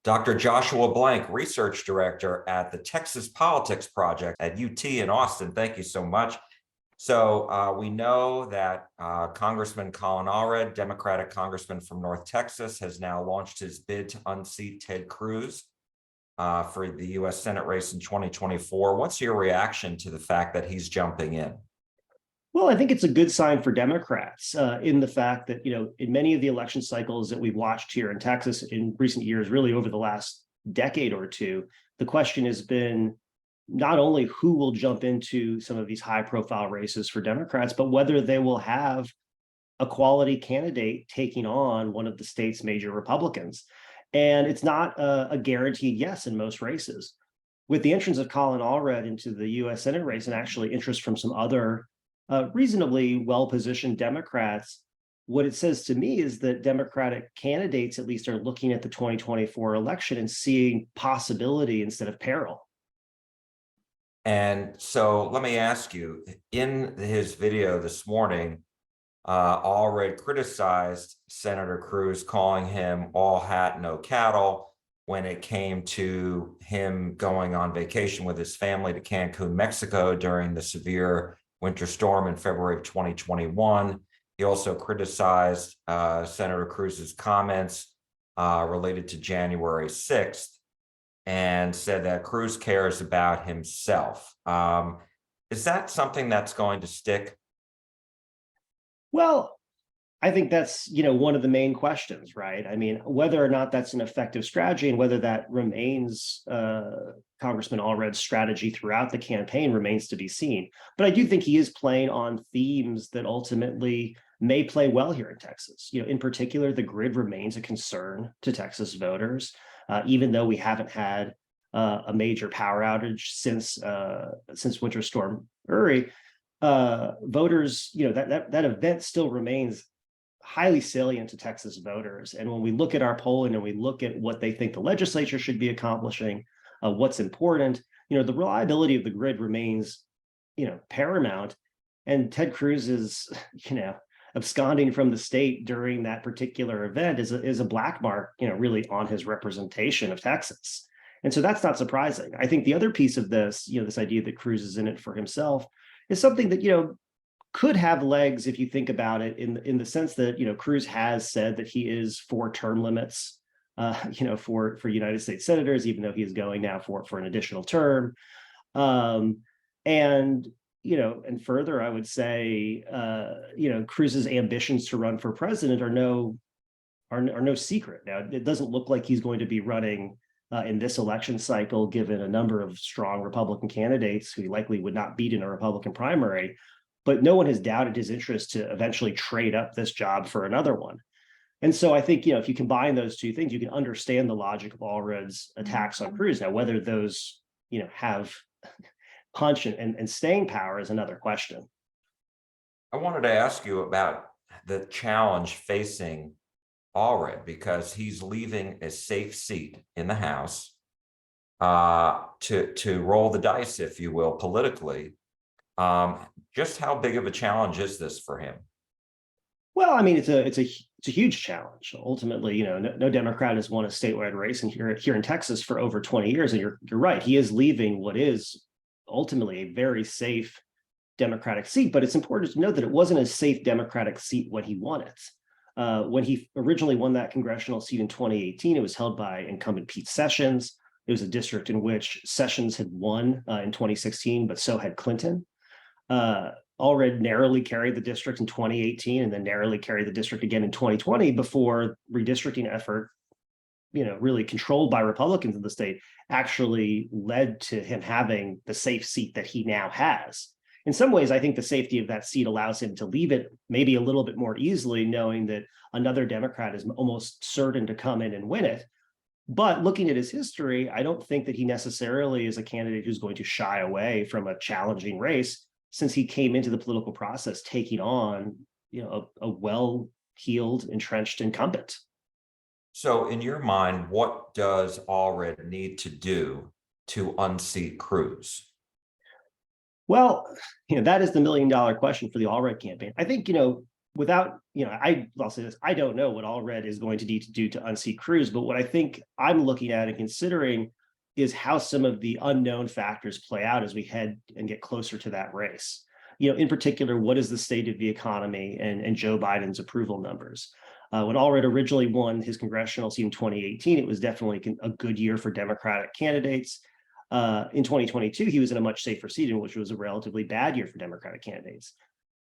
Dr. Joshua Blank, Research Director at the Texas Politics Project at UT in Austin. Thank you so much. So we know that Congressman Colin Allred, Democratic congressman from North Texas, has now launched his bid to unseat Ted Cruz for the U.S. Senate race in 2024. What's your reaction to the fact that he's jumping in? Well, I think it's a good sign for Democrats in the fact that, in many of the election cycles that we've watched here in Texas in recent years, really over the last decade or two, the question has been not only who will jump into some of these high profile races for Democrats, but whether they will have a quality candidate taking on one of the state's major Republicans. And it's not a guaranteed yes in most races. With the entrance of Colin Allred into the U.S. Senate race and actually interest from some other reasonably well-positioned Democrats, what it says to me is that Democratic candidates at least are looking at the 2024 election and seeing possibility instead of peril. And so let me ask you, in his video this morning, Allred criticized Senator Cruz, calling him all hat, no cattle, when it came to him going on vacation with his family to Cancun, Mexico during the severe winter storm in February of 2021. He also criticized Senator Cruz's comments related to January 6th and said that Cruz cares about himself. Is that something that's going to stick? Well, I think that's, one of the main questions, right? I mean, whether or not that's an effective strategy and whether that remains Congressman Allred's strategy throughout the campaign remains to be seen. But I do think he is playing on themes that ultimately may play well here in Texas. In particular, the grid remains a concern to Texas voters, even though we haven't had a major power outage since Winter Storm Uri. Voters, that event still remains highly salient to Texas voters. And when we look at our polling and we look at what they think the legislature should be accomplishing, what's important, the reliability of the grid remains, paramount. And Ted Cruz is, absconding from the state during that particular event is a black mark, really on his representation of Texas. And so that's not surprising. I think the other piece of this, this idea that Cruz is in it for himself is something that, could have legs if you think about it in the sense that, Cruz has said that he is for term limits, for United States senators, even though he is going now for an additional term. And further, I would say, Cruz's ambitions to run for president are no secret. Now, it doesn't look like he's going to be running in this election cycle, given a number of strong Republican candidates who he likely would not beat in a Republican primary. But no one has doubted his interest to eventually trade up this job for another one. And so I think, if you combine those two things, you can understand the logic of Allred's attacks on Cruz. Now, whether those, have punch and staying power is another question. I wanted to ask you about the challenge facing Allred, because he's leaving a safe seat in the House to roll the dice, if you will, politically. Just how big of a challenge is this for him? Well, I mean, it's a huge challenge. Ultimately, no Democrat has won a statewide race here in Texas for over 20 years. And you're right, he is leaving what is ultimately a very safe Democratic seat. But it's important to note that it wasn't a safe Democratic seat when he won it. When he originally won that congressional seat in 2018, it was held by incumbent Pete Sessions. It was a district in which Sessions had won in 2016, but so had Clinton. Allred narrowly carried the district in 2018 and then narrowly carried the district again in 2020 before redistricting effort, really controlled by Republicans in the state, actually led to him having the safe seat that he now has. In some ways, I think the safety of that seat allows him to leave it maybe a little bit more easily, knowing that another Democrat is almost certain to come in and win it. But looking at his history, I don't think that he necessarily is a candidate who's going to shy away from a challenging race, since he came into the political process taking on, a well-heeled, entrenched incumbent. So in your mind, what does Allred need to do to unseat Cruz? Well, that is the $1 million question for the Allred campaign. I think, without, I'll say this, I don't know what Allred is going to need to do to unseat Cruz, but what I think I'm looking at and considering is how some of the unknown factors play out as we head and get closer to that race. In particular, what is the state of the economy and Joe Biden's approval numbers? When Allred originally won his congressional seat in 2018, it was definitely a good year for Democratic candidates. In 2022, he was in a much safer seat, in which was a relatively bad year for Democratic candidates.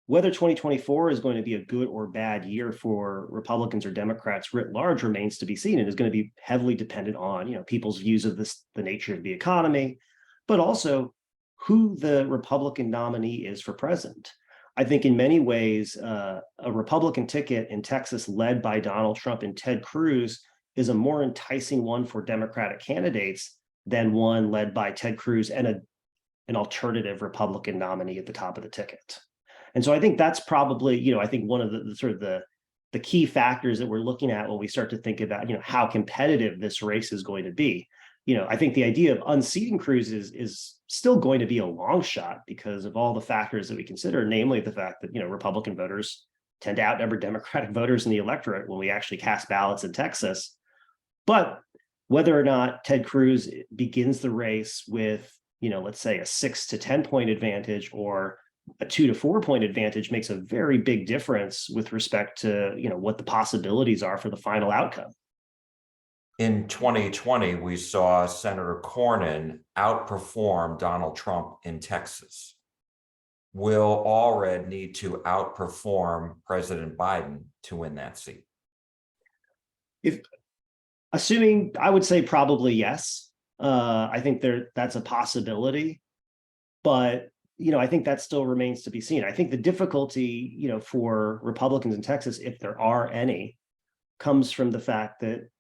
Whether 2024 is going to be a good or bad year for Republicans or Democrats writ large remains to be seen, and is going to be heavily dependent on people's views of the nature of the economy, but also who the Republican nominee is for president. I think in many ways, a Republican ticket in Texas led by Donald Trump and Ted Cruz is a more enticing one for Democratic candidates than one led by Ted Cruz and an alternative Republican nominee at the top of the ticket. And so I think that's probably, I think one of the sort of the key factors that we're looking at when we start to think about, how competitive this race is going to be. I think the idea of unseating Cruz is still going to be a long shot because of all the factors that we consider, namely the fact that, Republican voters tend to outnumber Democratic voters in the electorate when we actually cast ballots in Texas. But whether or not Ted Cruz begins the race with, let's say a 6 to 10 point advantage or a 2 to 4 point advantage makes a very big difference with respect to, what the possibilities are for the final outcome. In 2020, we saw Senator Cornyn outperform Donald Trump in Texas. Will Allred need to outperform President Biden to win that seat? Assuming, I would say probably yes. I think that's a possibility, but I think that still remains to be seen. I think the difficulty, for Republicans in Texas, if there are any, comes from the fact that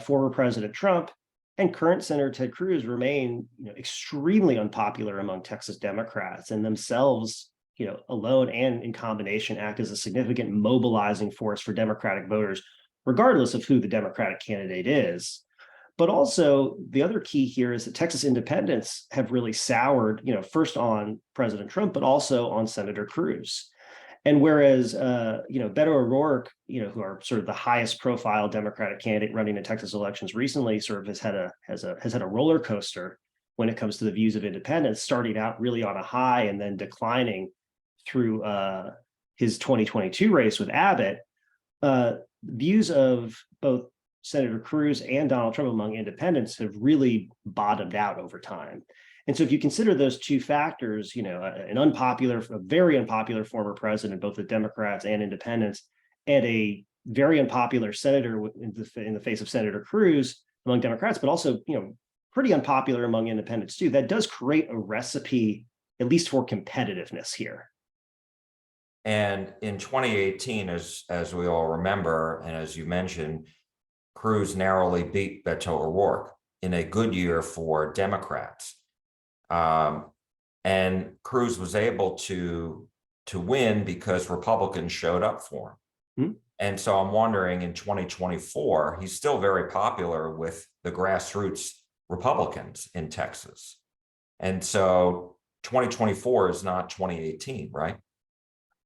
former President Trump and current Senator Ted Cruz remain, extremely unpopular among Texas Democrats, and themselves, alone and in combination act as a significant mobilizing force for Democratic voters, regardless of who the Democratic candidate is. But also, the other key here is that Texas independents have really soured, first on President Trump, but also on Senator Cruz. And whereas, Beto O'Rourke, who are sort of the highest profile Democratic candidate running in Texas elections recently, sort of has had a roller coaster when it comes to the views of independents, starting out really on a high and then declining through his 2022 race with Abbott. Views of both Senator Cruz and Donald Trump among independents have really bottomed out over time. And so if you consider those two factors, a very unpopular former president, both the Democrats and independents, and a very unpopular senator in the face of Senator Cruz among Democrats, but also, pretty unpopular among independents too, that does create a recipe, at least for competitiveness here. And in 2018, as we all remember, and as you mentioned, Cruz narrowly beat Beto O'Rourke in a good year for Democrats. And Cruz was able to win because Republicans showed up for him. Mm-hmm. And so I'm wondering, in 2024, he's still very popular with the grassroots Republicans in Texas. And so 2024 is not 2018, right?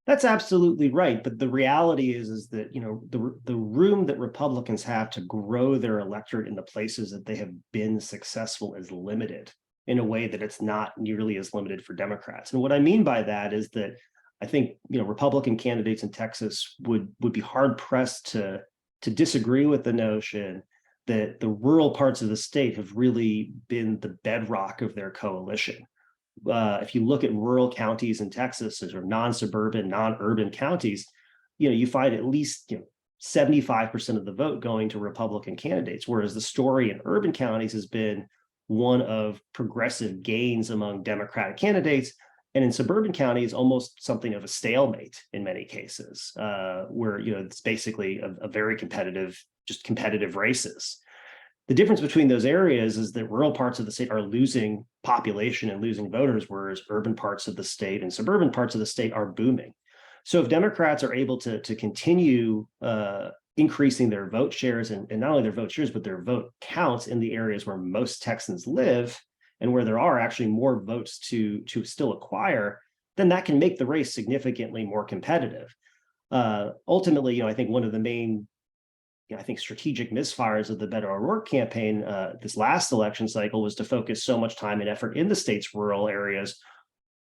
That's absolutely right. But the reality is that, the room that Republicans have to grow their electorate in the places that they have been successful is limited in a way that it's not nearly as limited for Democrats. And what I mean by that is that I think, Republican candidates in Texas would be hard pressed to disagree with the notion that the rural parts of the state have really been the bedrock of their coalition. If you look at rural counties in Texas, or non-suburban, non-urban counties, you find at least 75% of the vote going to Republican candidates, whereas the story in urban counties has been one of progressive gains among Democratic candidates, and in suburban counties, almost something of a stalemate in many cases, where it's basically a very competitive races. The difference between those areas is that rural parts of the state are losing population and losing voters, whereas urban parts of the state and suburban parts of the state are booming. So if Democrats are able to continue increasing their vote shares, and not only their vote shares, but their vote counts in the areas where most Texans live and where there are actually more votes to still acquire, then that can make the race significantly more competitive. Ultimately, I think one of the main, I think strategic misfires of the Beto O'Rourke campaign this last election cycle was to focus so much time and effort in the state's rural areas,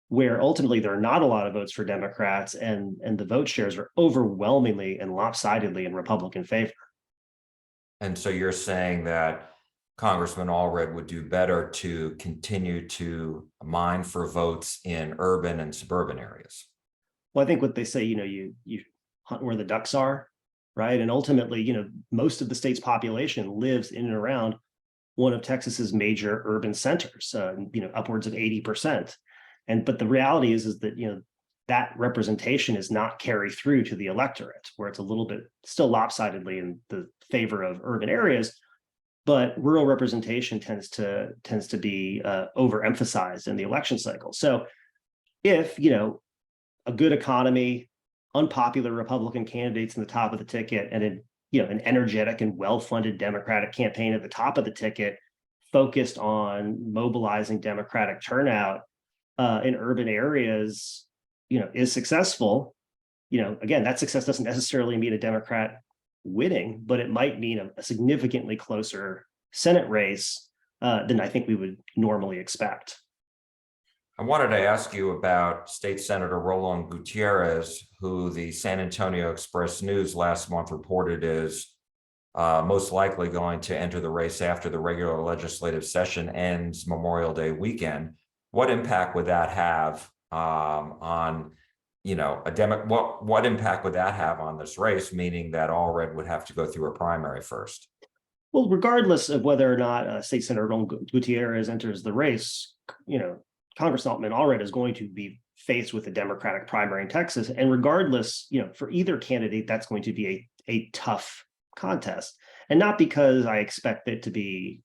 where ultimately there are not a lot of votes for Democrats, and the vote shares are overwhelmingly and lopsidedly in Republican favor. And so you're saying that Congressman Allred would do better to continue to mine for votes in urban and suburban areas. Well, I think what they say, you hunt where the ducks are, right? And ultimately, most of the state's population lives in and around one of Texas's major urban centers, upwards of 80%. But the reality is that, that representation is not carried through to the electorate, where it's a little bit still lopsidedly in the favor of urban areas, but rural representation tends to be overemphasized in the election cycle. So if, a good economy, unpopular Republican candidates in the top of the ticket, and an energetic and well-funded Democratic campaign at the top of the ticket focused on mobilizing Democratic turnout in urban areas, is successful, again, that success doesn't necessarily mean a Democrat winning, but it might mean a significantly closer Senate race than I think we would normally expect. I wanted to ask you about State Senator Roland Gutierrez, who the San Antonio Express News last month reported is most likely going to enter the race after the regular legislative session ends Memorial Day weekend. What impact would that have on, what impact would that have on this race, meaning that Allred would have to go through a primary first? Well, regardless of whether or not State Senator Roland Gutierrez enters the race, Congressman Allred is going to be faced with a Democratic primary in Texas. And regardless, for either candidate, that's going to be a tough contest. And not because I expect it to be,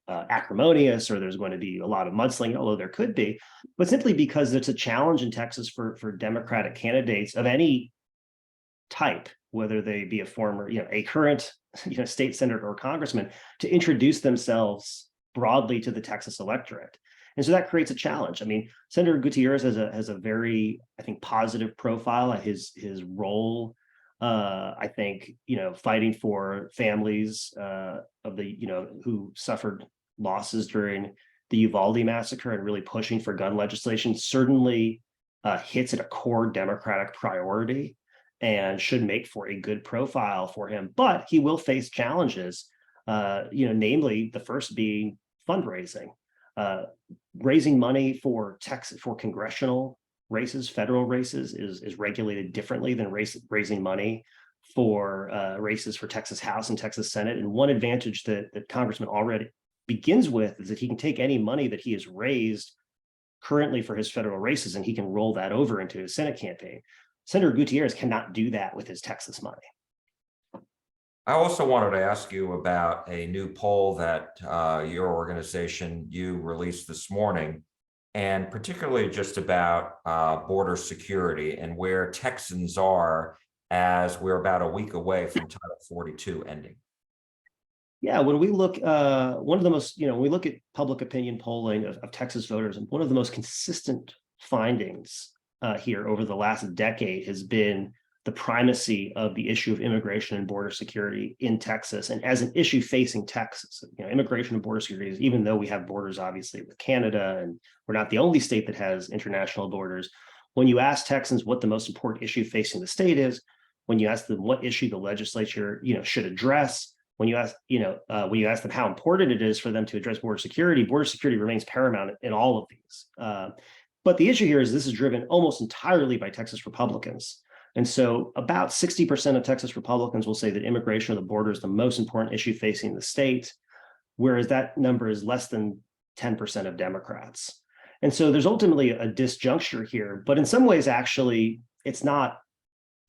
acrimonious, or there's going to be a lot of mudslinging, although there could be, but simply because it's a challenge in Texas for Democratic candidates of any type, whether they be a former, a current, state senator or congressman, to introduce themselves broadly to the Texas electorate. And so that creates a challenge. I mean, Senator Gutierrez has a very, I think, positive profile. His role, I think, fighting for families of the, who suffered losses during the Uvalde massacre and really pushing for gun legislation certainly hits at a core Democratic priority and should make for a good profile for him. But he will face challenges, namely the first being fundraising. Raising money for Texas, for congressional races, federal races, is regulated differently than raising money for races for Texas House and Texas Senate. And one advantage that Congressman Allred begins with is that he can take any money that he has raised currently for his federal races and he can roll that over into his Senate campaign. Senator Gutierrez cannot do that with his Texas money. I also wanted to ask you about a new poll that your organization, you released this morning, and particularly just about border security and where Texans are as we're about a week away from Title 42 ending. Yeah, when we look, one of the most, when we look at public opinion polling of Texas voters, one of the most consistent findings here over the last decade has been the primacy of the issue of immigration and border security in Texas, and as an issue facing Texas. Immigration and border security is, even though we have borders obviously with Canada, and we're not the only state that has international borders, when you ask Texans what the most important issue facing the state is, when you ask them what issue the legislature should address, when you ask them how important it is for them to address border security remains paramount in all of these. But the issue here is this is driven almost entirely by Texas Republicans. And so about 60% of Texas Republicans will say that immigration or the border is the most important issue facing the state, whereas that number is less than 10% of Democrats. And so there's ultimately a disjuncture here, but in some ways, actually, it's not,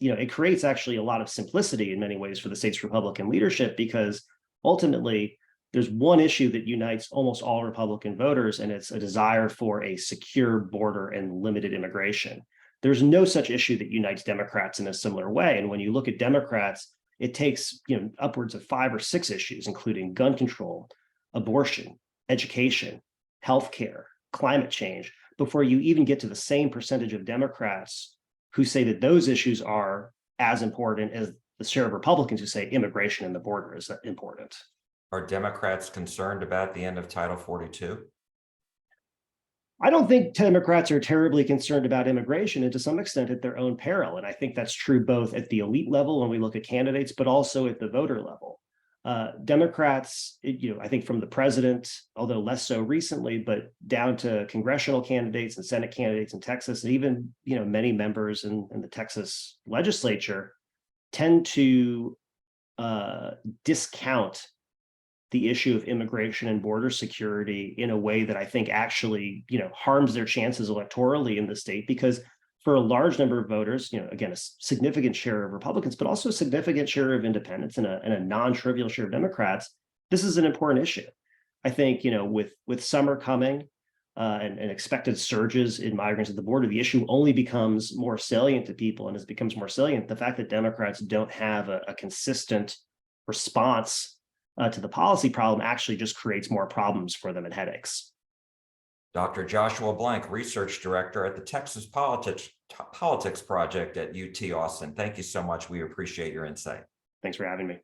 it creates actually a lot of simplicity in many ways for the state's Republican leadership, because ultimately there's one issue that unites almost all Republican voters, and it's a desire for a secure border and limited immigration. There's no such issue that unites Democrats in a similar way. And when you look at Democrats, it takes upwards of 5 or 6 issues, including gun control, abortion, education, healthcare, climate change, before you even get to the same percentage of Democrats who say that those issues are as important as the share of Republicans who say immigration and the border is important. Are Democrats concerned about the end of Title 42? I don't think Democrats are terribly concerned about immigration, and to some extent at their own peril. And I think that's true both at the elite level when we look at candidates, but also at the voter level. Democrats, I think from the president, although less so recently, but down to congressional candidates and Senate candidates in Texas, and even many members in the Texas legislature tend to discount the issue of immigration and border security in a way that I think actually, harms their chances electorally in the state, because for a large number of voters, again, a significant share of Republicans, but also a significant share of independents and a non-trivial share of Democrats, this is an important issue. I think, with summer coming and expected surges in migrants at the border, the issue only becomes more salient to people. And as it becomes more salient, the fact that Democrats don't have a consistent response to the policy problem actually just creates more problems for them and headaches. Dr. Joshua Blank, Research Director at the Texas Politics Project at UT Austin. Thank you so much. We appreciate your insight. Thanks for having me.